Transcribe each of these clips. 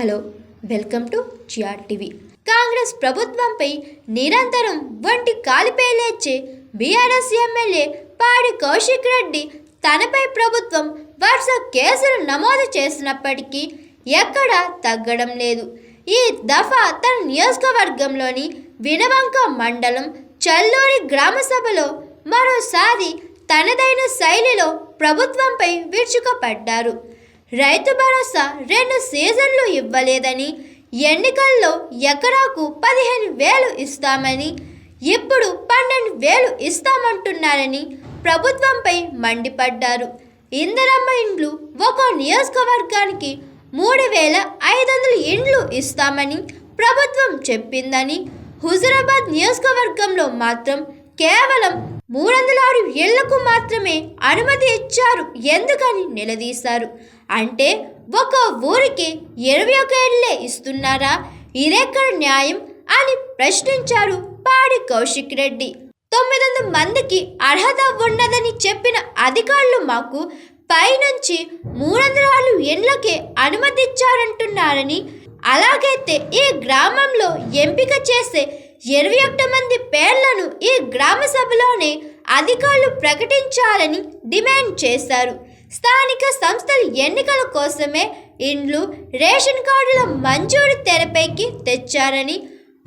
Hello, welcome to GR TV. Congress ప్రభుత్వంపై నిరంతరం వంటి కాలిపేలేచ్చే బీఆర్ఎస్ ఎమ్మెల్యే పాడి కౌశిక్ రెడ్డి తనపై ప్రభుత్వం వరుస కేసులు నమోదు చేసినప్పటికీ ఎక్కడా తగ్గడం లేదు. ఈ దఫా తన నియోజకవర్గంలోని వినవంక మండలం చల్లూరి గ్రామ సభలో మరోసారి తనదైన శైలిలో ప్రభుత్వంపై విరుచుకుపడ్డారు. రైతు భరోసా 2 సీజన్లు ఇవ్వలేదని, ఎన్నికల్లో ఎకరాకు 15,000 ఇస్తామని, ఇప్పుడు 12,000 ఇస్తామంటున్నారని ప్రభుత్వంపై మండిపడ్డారు. ఇందిరమ్మ ఇండ్లు ఒక్కో నియోజకవర్గానికి 3,500 ఇండ్లు ఇస్తామని ప్రభుత్వం చెప్పిందని, హుజురాబాద్ నియోజకవర్గంలో మాత్రం కేవలం 306 ఇళ్లకు మాత్రమే అనుమతి ఇచ్చారు ఎందుకని నిలదీశారు. అంటే ఒక ఊరికి 21 ఇళ్లే ఇస్తున్నారా? ఇదెక్కడ న్యాయం అని ప్రశ్నించారు పాడి కౌశిక్ రెడ్డి. 900 మందికి అర్హత ఉన్నదని చెప్పిన అధికారులు మాకు పైనుంచి 306 ఇండ్లకే అనుమతిచ్చారంటున్నారని, అలాగైతే ఈ గ్రామంలో ఎంపిక చేసే 21 మంది పేర్లను ఈ గ్రామ సభలోనే అధికారులు ప్రకటించాలని డిమాండ్ చేశారు. స్థానిక సంస్థల ఎన్నికల కోసమే ఇండ్లు, రేషన్ కార్డుల మంజూరు తెరపైకి తెచ్చారని,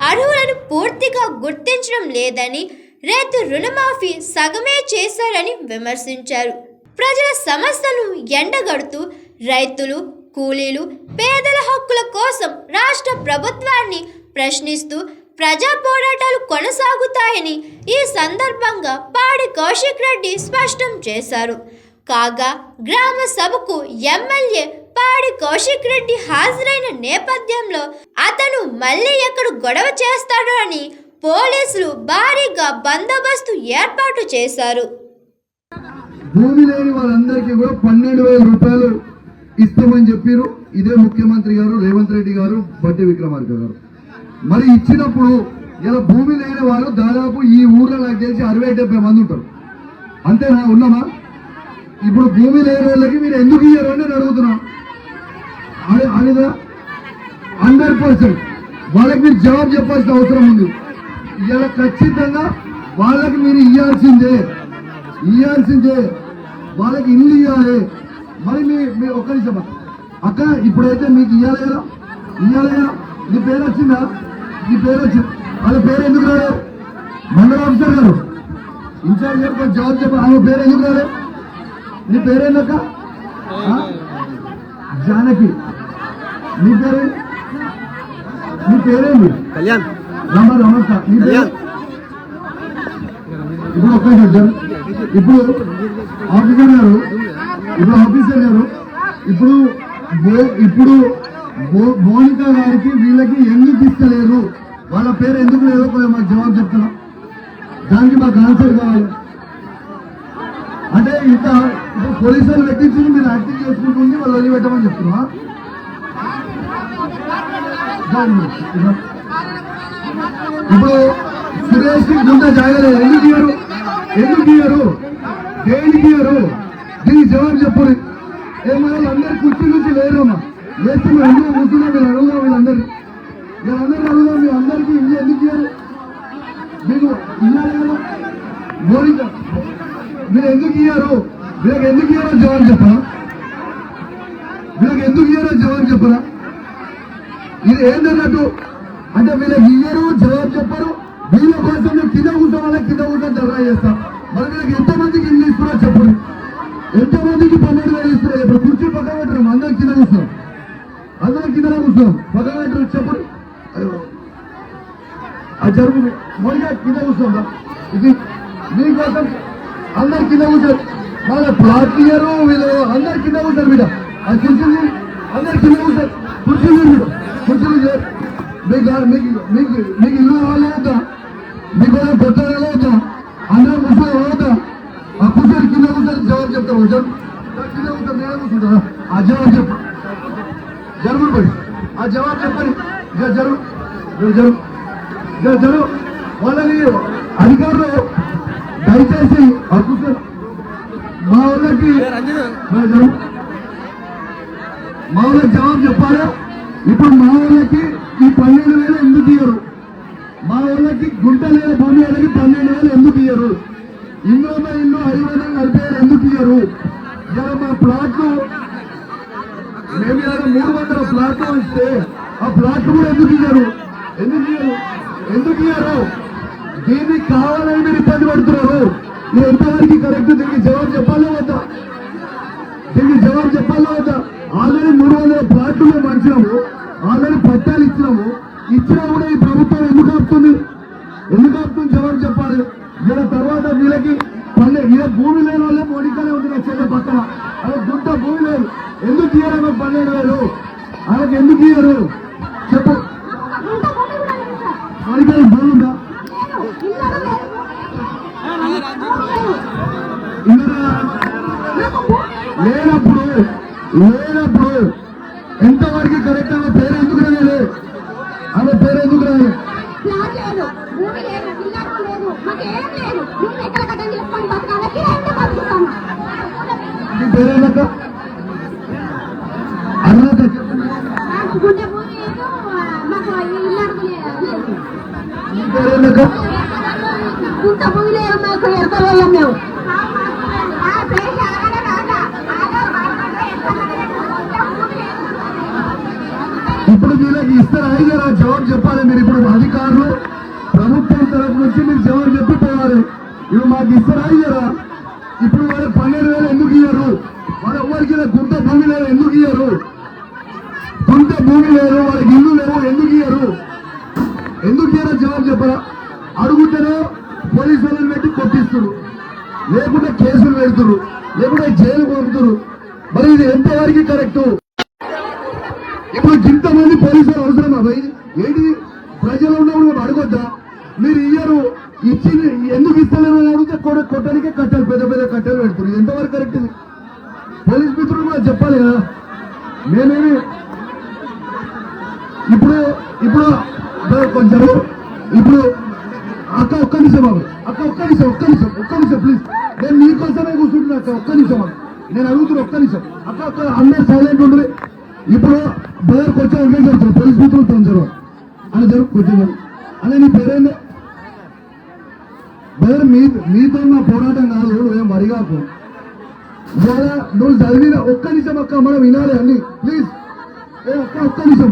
అర్హులను పూర్తిగా గుర్తించడం లేదని, రైతు రుణమాఫీ సగమే చేశారని విమర్శించారు. ప్రజల సమస్యలను ఎండగడుతూ రైతులు, కూలీలు, పేదల హక్కుల కోసం రాష్ట్ర ప్రభుత్వాన్ని ప్రశ్నిస్తూ ప్రజా పోరాటాలు కొనసాగుతాయని ఈ సందర్భంగా పాడి కౌశిక్ రెడ్డి స్పష్టం చేశారు. కాగా గ్రామ సభకు ఎమ్మెల్యే పాడి కౌశిక్ రెడ్డి హాజరైన నేపథ్యంలో అతను మళ్ళీ ఎక్కడ గొడవ చేస్తాడో అని పోలీసులు భారీగా బందోబస్తు ఏర్పాటు చేశారు. భూమి లేని వాళ్ళందరికీ కూడా 12,000 రూపాయలు ఇస్తామని చెప్పారు. ఇదే ముఖ్యమంత్రి గారు రేవంత్ రెడ్డి గారు, బట్టి విక్రమార్క గారు. మరి ఇచ్చినప్పుడు ఇలా భూమి లేని వాళ్ళు దాదాపు ఈ ఊర్లో నాకు తెలిసి 60-70 మంది ఉంటారు. అంతేనా? ఉన్నామా? ఇప్పుడు భూమి లేని వాళ్ళకి మీరు ఎందుకు ఇయ్యారు అని నేను అడుగుతున్నా. అదిదా 100% వాళ్ళకి మీరు జవాబు చెప్పాల్సిన అవసరం ఉంది. ఇలా ఖచ్చితంగా వాళ్ళకి మీరు ఇయ్యాల్సిందే, వాళ్ళకి ఇల్లు ఇవ్వాలి. మరి మీ ఒక్క నిమిషం అక్క, ఇప్పుడైతే మీకు ఇవ్వాలి కదా. నీ పేరు వచ్చిందా? వాళ్ళ పేరు ఎందుకు రాలే? మండల ఆఫీసర్ గారు, ఇన్ఛార్జ్ గారు కొంచెం జవాబు చెప్పాలి. ఆమె పేరు ఎందుకు రాలే? నీ పేరేందక్క? జానకి. నీ పేరేంది? కళ్యాణ్. నమస్కారం. నీ పేరు? ఇప్పుడు ఒక్క నిమిషం. ఇప్పుడు ఆఫీసర్ గారు ఇప్పుడు మోనిక గారికి వీళ్ళకి ఎందుకు ఇస్తలేరు, వాళ్ళ పేరు ఎందుకు లేదో మాకు జవాబు చెప్తున్నా. దానికి మాకు ఆన్సర్ కావాలి. అంటే ఇంత పోలీసులు పెట్టించి మీరు యాక్టింగ్ చేసుకుంటుంది, వాళ్ళు వదిలిపెట్టమని చెప్తున్నా. ఇప్పుడు సురేష్ కి ముందే జాగలేదు. ఎందుకు ఇయ్యరు? దేనికి ఇయ్యరు? దీనికి జవాబు చెప్పరు. ఏమన్నా అందరు కుర్చీ నుంచి లేరమ్మా, లేస్తే మీరు ఎందుకు కూర్చున్నా? మీరు అడుగుదాం, వీళ్ళందరూ అడుగుదాం. మీ అందరికీ ఇల్లు ఎందుకు ఇయ్యారు? మీకు ఇయ్యాలి కదా. మోనిక మీరు ఎందుకు ఇయ్యారు? వీళ్ళకి ఎందుకు ఇయ్యారో జవాబు చెప్పరా? ఇది ఏంటన్నట్టు అంటే వీళ్ళకి ఇయ్యరు, జవాబు చెప్పరు. వీళ్ళ కోసం నేను కింద కూర్చొని ధర్నా చేస్తా. మరి వీళ్ళకి ఎంతమందికి ఇల్లు ఇస్తున్నారో చెప్పరు. ఎంతమందికి 12,000 ఇస్తున్నారు? ఇప్పుడు కుర్చీ పక్కన పెట్టరు, అందరికి కింద కూర్చున్నాం, పక్కన పెట్టరు చెప్పరు. అది జరుగుతుంది. మొదటిగా కింద కూర్చోందా? ఇది మీకోసం అందరు కింద కూర్చోరు. వాళ్ళ ప్లాట్ ఇయ్యరు, వీళ్ళు అందరు కింద కూర్చోరు. బిడ్డ అది కుర్చీలు అందరు కింద కూర్చోరు. కుర్చీలు మీకు ఇల్లు కావాలి అవుతా, మీకు కొత్త అవుతా, అందరూ కూర్చొని అవుతా. ఆ కూర్చొని కింద కూర్చొని జవాబు చెప్తారు. కింద కూర్చొని నేనే కూర్చుంటా. ఆ జవాబు చెప్పు, జరుగు పడి ఆ జవాబు చెప్పండి. జరుగు వాళ్ళని అధికారులు దయచేసి ఆ కూర్చొని మా వాళ్ళకి జవాబు చెప్పాలి. ఇప్పుడు మా వాళ్ళకి ఈ 12,000 ఎందుకు ఇయ్యరు? మా వాళ్ళకి గుంట లేని భూమి వాళ్ళకి 12,000 ఎందుకు ఇయ్యరు? ఇందులో ఇల్లు 540,000 ఎందుకు ఇయ్యరు? ఇలా మా ప్లాట్లు మేము ఇలా 300 ప్లాట్లు ఇస్తే ఆ ప్లాట్లు కూడా ఎందుకు ఇయ్యరు? ఎందుకు ఇయ్యరు? దీనికి కావాలని మీరు ఇబ్బంది పడుతున్నారు. ఇది ఎంతవరకు కరెక్ట్? దీనికి జవాబు చెప్పాలో వద్దా? ఆల్రెడీ 300 ప్లాట్లు మేము మంచినాము, ఆల్రెడీ పట్టాలు ఇచ్చినాము. ఇచ్చినా కూడా ఈ ప్రభుత్వం ఎందుకు ఆపుతుంది? జవాబు చెప్పాలి. ఇలా తర్వాత వీళ్ళకి ఇలా భూమి లేని వాళ్ళే మోడీగానే ఉంది నా చేత పక్కన. అలా గుంట భూమి లేదు, ఎందుకు ఇయ్యారు? 12,000 వాళ్ళకి ఎందుకు ఇయ్యరు చెప్పు. మోడీగా భూమి ఉందా? లేనప్పుడు ఎంతవరకు కరెక్ట్? ఆమె పేరు ఎందుకు రాయాలి? నీ పేరేనాక అన్నాక నీ పేరేనాక ఇప్పుడు వీళ్ళకి ఇస్తారా? అయ్యారా? జవాబు చెప్పాలి మీరు. ఇప్పుడు అధికారులు ప్రభుత్వం తరఫు నుంచి మీరు జవాబు చెప్పిపోవాలి. ఇప్పుడు మాకు ఇస్తారా? అయ్యారా? ఇప్పుడు వాళ్ళు 12,000 ఎందుకు ఇయ్యరు? వాళ్ళు ఎవరికి గుంట భూమి లేదు ఎందుకు ఇయ్యరు? వాళ్ళకి ఇల్లు లేవు ఎందుకు ఇయ్యరు? జవాబు చెప్పరా? అడుగుతారో పోలీసు వాళ్ళని పెట్టి కొట్టిస్తున్నారు, లేకుంటే కేసులు పెడుతున్నారు, లేకుంటే జైలు పంపుతున్నారు. మరి ఇది ఎంతవరకు కరెక్ట్? ఇప్పుడు ఇంతమంది పోలీసులు అవసరమా? ఏంటి ప్రజలు ఉన్నప్పుడు మేము అడగొద్దా? మీరు ఇయ్యరు, ఇచ్చి ఎందుకు ఇస్తలేరు అని అడిగితే కొట్టడానికే కట్టాలి, పెద్ద కట్టెలు పెడుతున్నారు. ఇది ఎంతవరకు కరెక్ట్? ఇది పోలీస్ మిత్రులు కూడా చెప్పాలి కదా. నేనేమి ఇప్పుడు కొంచెం ఇప్పుడు అక్క ఒక్క నిమిషం బాబు, ఒక్క నిమిషం ప్లీజ్. నేను మీకోసమే కూర్చుంటున్నా అక్క, ఒక్క నిమిషం నేను అడుగుతున్నా, ఒక్క నిమిషం అక్క. అందరూ సైలెంట్ ఉండరు. ఇప్పుడు బయర్ కొంచెం ఉండే జరుగుతుంది, పోలీస్ మిత్రులు తొందర అని కొంచెం అదే. నీ పేరేంది? బయర్ మీతో నా పోరాటం కాదు, ఏం వరిగాకు. నువ్వు చదివిన ఒక్క నిమిషం అక్క, మనం వినాలి అన్ని ప్లీజ్. అక్క ఒక్క నిమిషం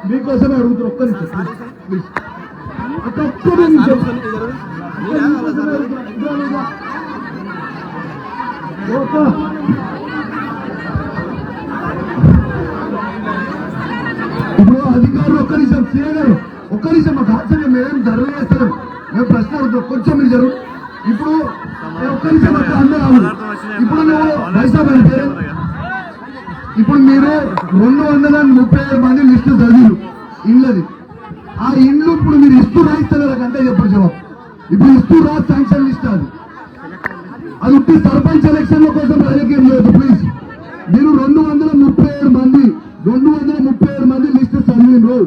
మీకోసమే అడుగుతున్నా, ఒక్క నిమిషం ప్లీజ్ అక్క, ఒక్క నిమిషం. ఇప్పుడు అధికారులు ఒక్క నిమిషం, సీఏ గారు ఒక్క నిమిషం మాకు ఆశ్చర్యం, మేమేం ధరలు చేస్తాం, మేము ప్రశ్న అడుగుతాం, కొంచెం మీరు జరుగు. ఇప్పుడు ఒక్క నిమిషం అక్క, అందరూ ఇప్పుడు నువ్వు వైసాబ్ పేరు. ఇప్పుడు మీరు 237 మంది లిస్టు చదివారు ఇళ్ళది. ఆ ఇండ్లు ఇప్పుడు మీరు ఇస్తూ రాయిస్తున్నారు అంటే చెప్పండి జవాబు. ఇప్పుడు ఇస్తూ రా శాంక్షన్ లిస్ట్ అది ఉట్టి సర్పంచ్ ఎలక్షన్ల కోసం రాజకీయం లేదు ప్లీజ్. మీరు 237 మంది లిస్టు చదివిండ్రు.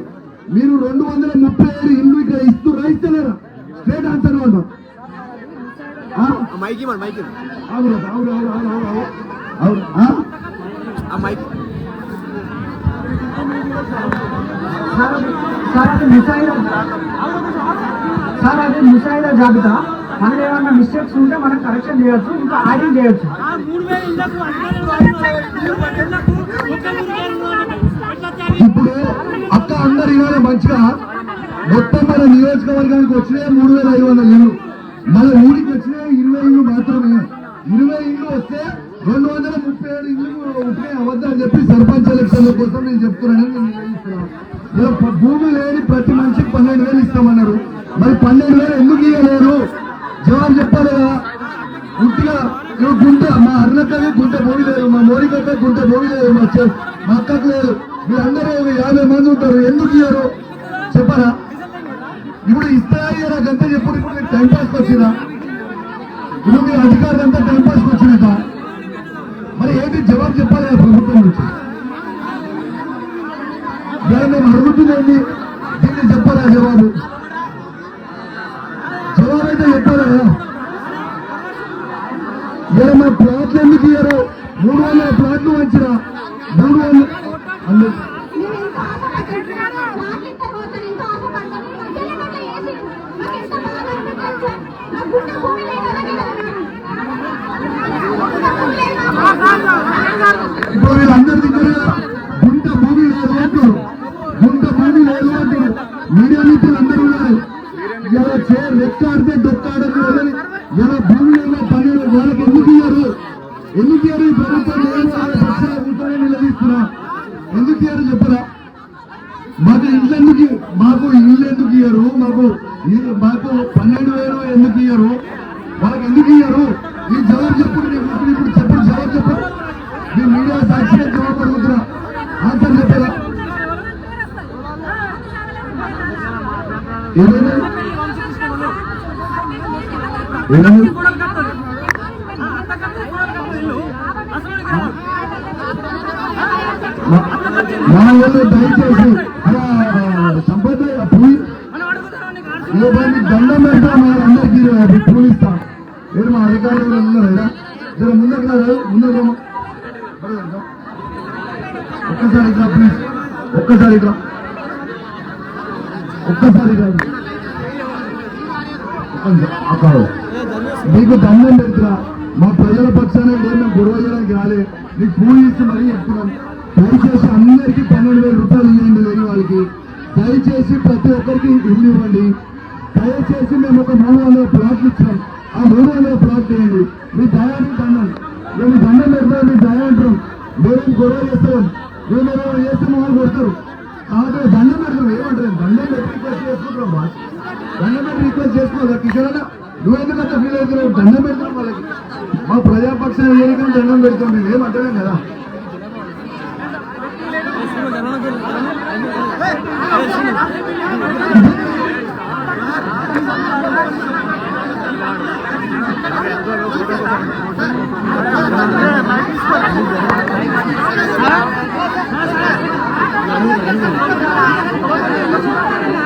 మీరు 237 ఇల్లు ఇక్కడ ఇస్తూ రాయిస్తలేరా? స్ట్రేట్ ఆన్సర్ అవును. సార్ అది ముసాయిదా జాబితా. మనకి ఏమన్నా మిస్టేక్స్ ఉంటే మనం కరెక్షన్ చేయొచ్చు, ఇంకా యాడింగ్ చేయొచ్చు. ఇప్పుడు అక్క అందరు ఇవాళ మంచిగా మొత్తం మన నియోజకవర్గానికి వచ్చినాయి 3,500 ఇల్లు, మన ఊరికి వచ్చినాయి 20 ఇల్లు మాత్రమే. 20 ఇల్లు వస్తే 237 ఇల్లు ఉంటున్నాయి అవద్దని చెప్పి సర్పంచ్ ఎలక్షన్ల కోసం నేను చెప్తున్నానని ఇలా భూమి లేని ప్రతి మనిషికి 12,000 ఇస్తామన్నారు. మరి 12,000 ఎందుకు ఇవ్వలేరు? జవాబు చెప్పాలి కదా. గుంటిగా గుంట మా అన్నకవి గుంట భూమి లేదు, మా మోరికక్క గుంట భూమి లేదు, మా అక్కకు లేదు. మీరందరూ 50 మంది ఉంటారు, ఎందుకు ఇయ్యరు చెప్పరా? ఇప్పుడు ఇస్తారా గంట చెప్పుడు. ఇప్పుడు మీరు టైం పాస్కి వచ్చిందా? ఇప్పుడు మీ అధికారులు అంతా టైం పాస్కి వచ్చినట. మరి ఏంటి జవాబు చెప్పాలి కదా ప్రభుత్వం నుంచి. మేము అడుగుతుందండి, దీన్ని చెప్పాలా జవాబు? జవాబైతే చెప్పాలా? ఇలా మా ప్లాట్లు ఎందుకు ఇయ్యరు? 300 ప్లాట్లు వచ్చినా 300 ప్రభుత్వం లేదు అనే పక్షాల కూర్చొని నిలదీస్తున్నా. ఎందుకు ఇయ్యారు చెప్పరా? మాకు ఇల్లు ఎందుకు ఇయ్యరు? మాకు 12,000 ఎందుకు ఇయ్యరు? వాళ్ళకి ఎందుకు ఇయ్యరు? ఈ జవాబు చెప్పు. ఇప్పుడు చెప్పు, జవాబు చెప్పు. మీ మీడియా సాక్షిగా జవాబు అడుగుతున్నా, ఆన్సర్ చెప్పారా? ఏమైనా మా వాళ్ళు దయచేసి సంప్రదాయ పూలి దండం పెడతా. మా అందరికీ పూలు ఇస్తాం. మీరు మా అధికారులు ఉన్నారా? జర ముందర ముందరేమో ఒక్కసారి ఇట్లా ప్లీజ్, ఒక్కసారి ఇట్లా అక్కడ మీకు దండం పెడుతున్నా. మా ప్రజల పక్షాన ఏమైనా గొడవ చేయడానికి రాలే. మీకు పూలు ఇస్తే మరీ చెప్తున్నాం. దయచేసి అందరికీ 12,000 రూపాయలు ఇవ్వండి. లేని వాళ్ళకి దయచేసి ప్రతి ఒక్కరికి ఇల్లు ఇవ్వండి. దయచేసి మేము ఒక 300 ప్లాట్లు ఇచ్చాం. ఆ 300 ప్లాట్లు వేయండి. మీ దయానికి దండం. మేము దండం పెడతాం, మీ దయ అంటాం. మేము గొడవ చేస్తాం, మేము చేస్తాం, వాళ్ళు కొడతారు. కాబట్టి దండం పెడతాం. ఏమంటారు? దండం పెట్టి రిక్వెస్ట్ చేసుకుంటాం. దండం పెట్టి రిక్వెస్ట్ చేసుకోవాలి. కిషోర్ నువ్వు ఎందుకంటే ఫీల్ అవుతున్నావు? దండం పెడతాం వాళ్ళకి. మా ప్రజాపక్షాన్ని ఏరికని దండం పెడతాం. మేము ఏమంటలేం కదా.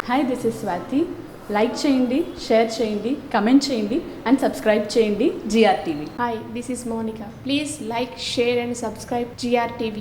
Hi, this is Swathi. Like చేయండి, షేర్ చేయండి, కమెంట్ చేయండి అండ్ సబ్స్క్రైబ్ చేయండి GR TV. Hi, this is Monica. Please like, share and subscribe GR TV.